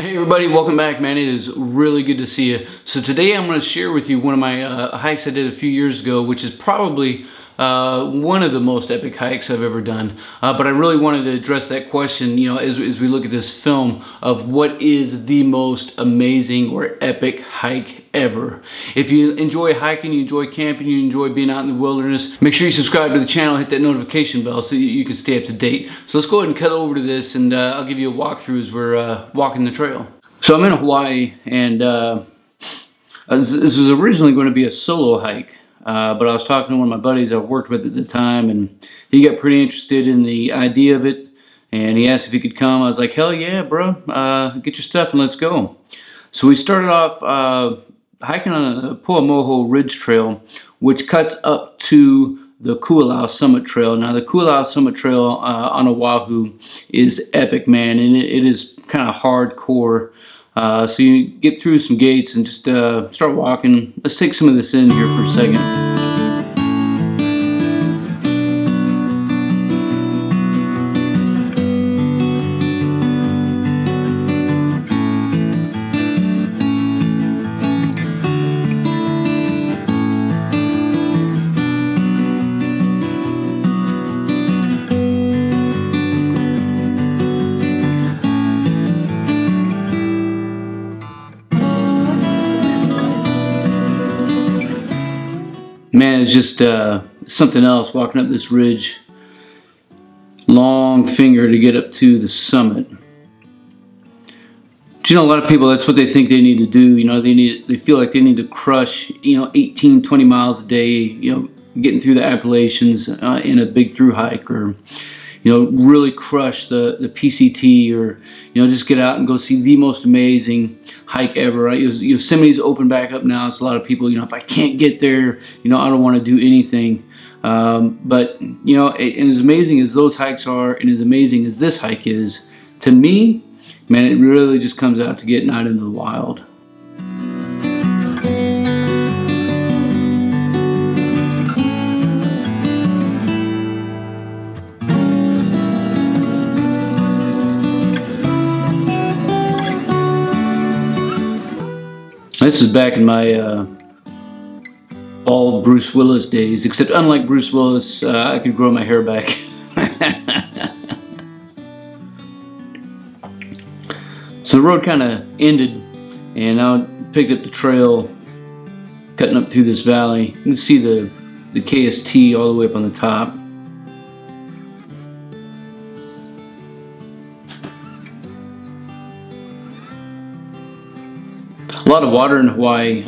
Hey everybody, welcome back, man. It is really good to see you. So today I'm going to share with you one of my hikes I did a few years ago, which is probably one of the most epic hikes I've ever done. But I really wanted to address that question, you know, as we look at this film of what is the most amazing or epic hike ever. If you enjoy hiking, you enjoy camping, you enjoy being out in the wilderness, make sure you subscribe to the channel, hit that notification bell so you can stay up to date. So let's go ahead and cut over to this, and I'll give you a walkthrough as we're walking the trail. So I'm in Hawaii, and this was originally going to be a solo hike, but I was talking to one of my buddies I worked with at the time, and he got pretty interested in the idea of it, and he asked if he could come. I was like, hell yeah, bro, get your stuff and let's go. So we started off hiking on the Poamoho Ridge Trail, which cuts up to the Kualau Summit Trail. Now the Kualau Summit Trail on Oahu is epic, man, and it is kind of hardcore. So you get through some gates and just start walking. Let's take some of this in here for a second. Man, it's just something else walking up this ridge. Long finger to get up to the summit. But you know, a lot of people, that's what they think they need to do. You know, they feel like they need to crush, you know, 18, 20 miles a day, you know, getting through the Appalachians in a big through hike, or, you know, really crush the PCT, or, you know, just get out and go see the most amazing hike ever, right? Yosemite's open back up now. So a lot of people, you know, if I can't get there, you know, I don't want to do anything. But, you know, and as amazing as those hikes are, and as amazing as this hike is, to me, man, it really just comes out to getting out into the wild. This is back in my bald Bruce Willis days, except unlike Bruce Willis, I could grow my hair back. So the road kind of ended, and I picked up the trail, cutting up through this valley. You can see the KST all the way up on the top. A lot of water in Hawaii,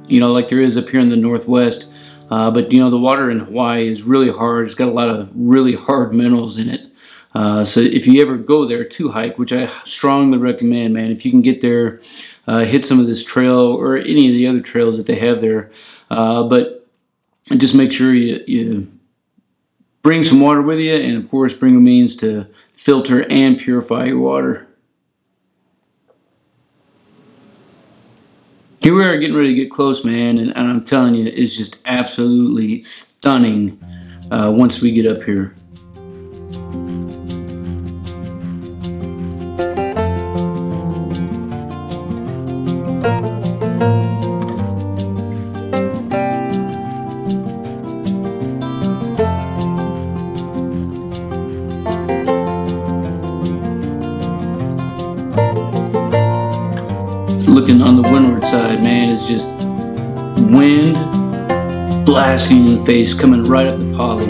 you know, like there is up here in the Northwest, but you know, the water in Hawaii is really hard. It's got a lot of really hard minerals in it. So if you ever go there to hike, which I strongly recommend, man, if you can get there, hit some of this trail or any of the other trails that they have there, but just make sure you bring some water with you, and of course bring a means to filter and purify your water. Here we are getting ready to get close, man, and I'm telling you, it's just absolutely stunning once we get up here. Looking on the windward side, man, is just wind blasting in the face, coming right up the poly.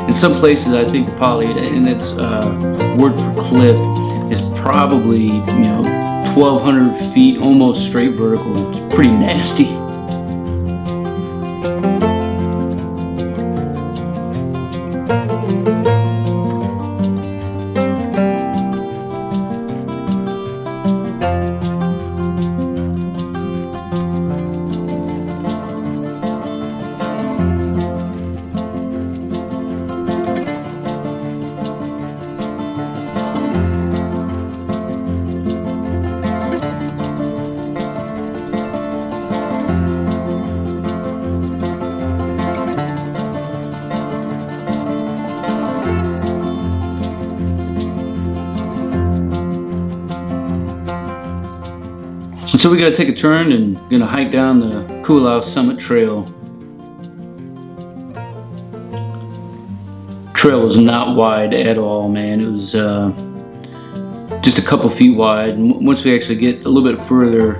In some places, I think the poly, and that's word for cliff, is probably, you know, 1,200 feet, almost straight vertical. It's pretty nasty. So we gotta take a turn and gonna hike down the Poamoho Summit Trail. Trail was not wide at all, man. It was just a couple feet wide. And once we actually get a little bit further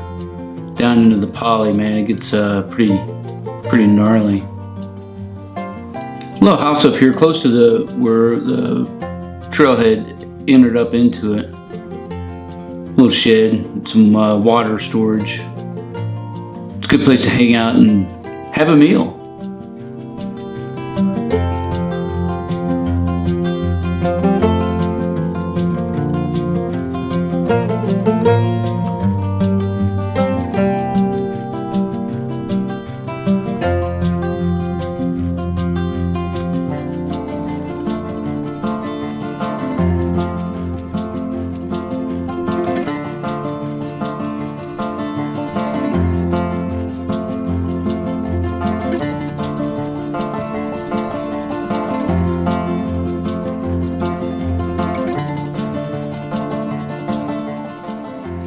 down into the poly, man, it gets pretty gnarly. Little house up here close to where the trailhead entered up into it. Little shed, some water storage. It's a good place to hang out and have a meal.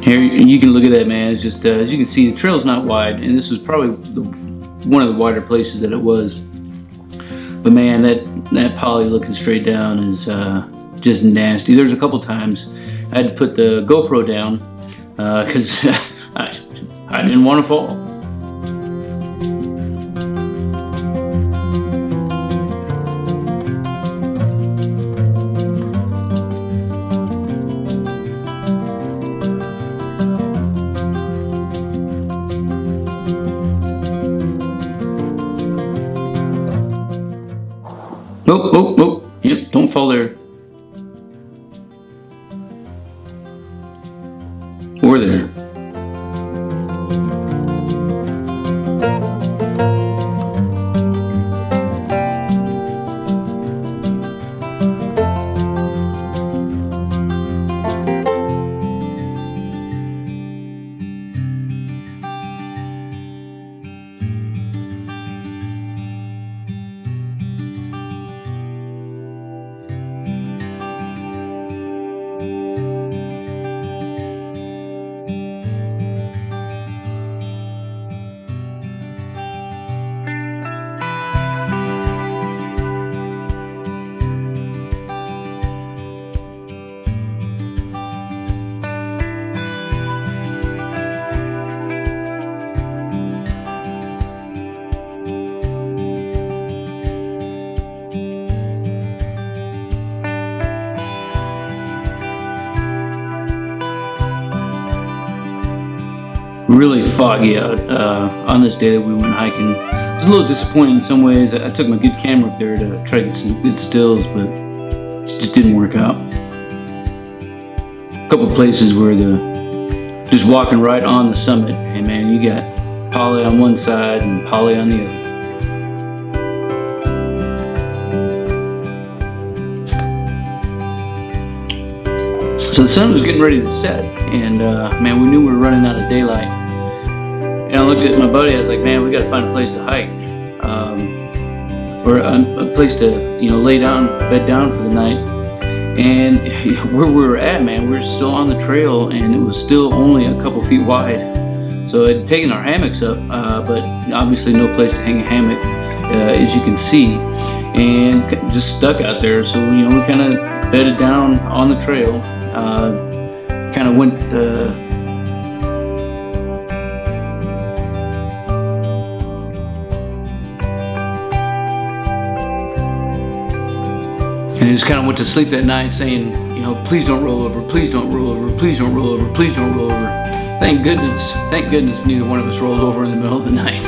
Here you can look at that, man. It's just as you can see, the trail's not wide, and this is probably one of the wider places that it was. But man, that poly looking straight down is just nasty. There's a couple times I had to put the GoPro down because I didn't want to fall. Oh, yep, don't fall there. Or there. Really foggy out on this day that we went hiking. It was a little disappointing in some ways. I took my good camera up there to try to get some good stills, but it just didn't work out. A couple places where just walking right on the summit, and man, you got poly on one side and poly on the other. So the sun was getting ready to set, and man, we knew we were running out of daylight. And I looked at my buddy, I was like, man, we gotta find a place to hike. Or a place to, lay down, bed down for the night. And where we were at, man, we were still on the trail, and it was still only a couple feet wide. So I'd taken our hammocks up, but obviously no place to hang a hammock, as you can see. And just stuck out there, so we kind of bedded down on the trail. Kind of went and I just kind of went to sleep that night saying, please don't roll over, please don't roll over, please don't roll over, please don't roll over. Thank goodness neither one of us rolled over in the middle of the night.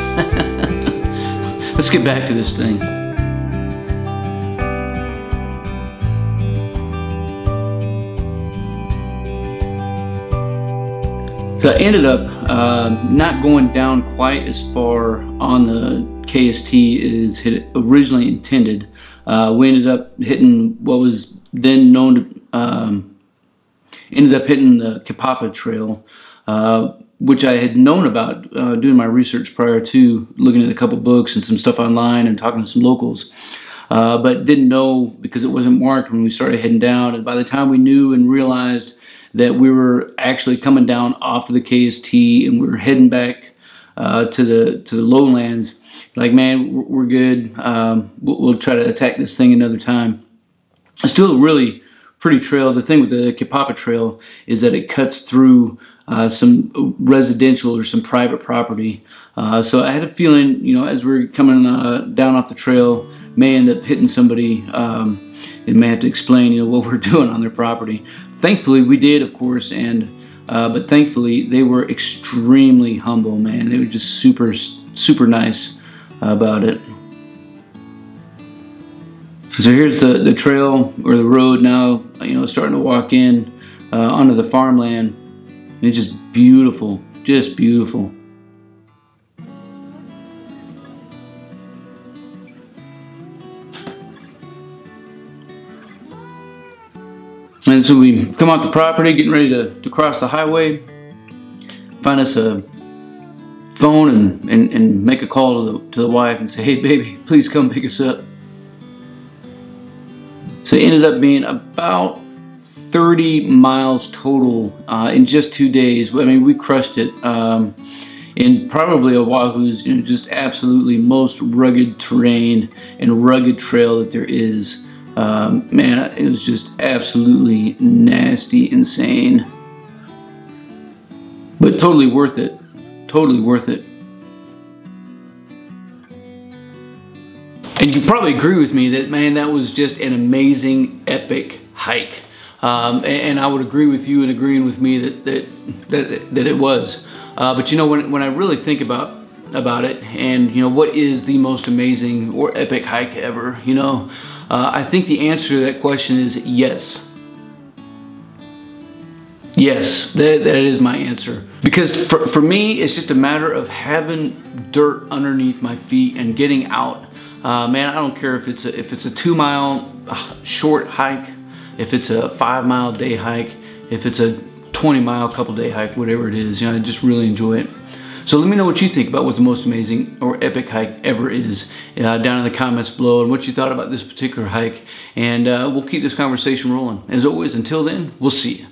Let's get back to this thing. So I ended up not going down quite as far on the KST as had originally intended. We ended up hitting what was then known to, ended up hitting the Kipapa Trail, which I had known about doing my research prior to looking at a couple books and some stuff online and talking to some locals. But didn't know because it wasn't marked when we started heading down. And by the time we knew and realized that we were actually coming down off of the KST and we were heading back to the lowlands. Like, man, we're good. We'll try to attack this thing another time. It's still a really pretty trail. The thing with the Kipapa Trail is that it cuts through some residential or some private property. So I had a feeling, you know, as we're coming down off the trail, may end up hitting somebody and may have to explain, you know, what we're doing on their property. Thankfully, we did, of course, and but thankfully they were extremely humble, man. They were just super nice about it. So here's the trail or the road now, you know, starting to walk in onto the farmland. And it's just beautiful, just beautiful. And so we come off the property, getting ready to cross the highway, find us a phone and make a call to the wife and say, hey baby, please come pick us up. So it ended up being about 30 miles total in just 2 days. I mean, we crushed it in probably Oahu's, you know, just absolutely most rugged terrain and rugged trail that there is. Man, it was just absolutely nasty, insane, but totally worth it. Totally worth it. And you probably agree with me that, man, that was just an amazing, epic hike. And I would agree with you and agreeing with me that it was. But you know, when I really think about it, and you know, what is the most amazing or epic hike ever? You know, I think the answer to that question is yes. Yes, that is my answer. Because for me, it's just a matter of having dirt underneath my feet and getting out. Man, I don't care if it's a 2 mile short hike, if it's a 5 mile day hike, if it's a 20 mile couple day hike, whatever it is. You know, I just really enjoy it. So let me know what you think about what the most amazing or epic hike ever is down in the comments below, and what you thought about this particular hike. And we'll keep this conversation rolling. As always, until then, we'll see you.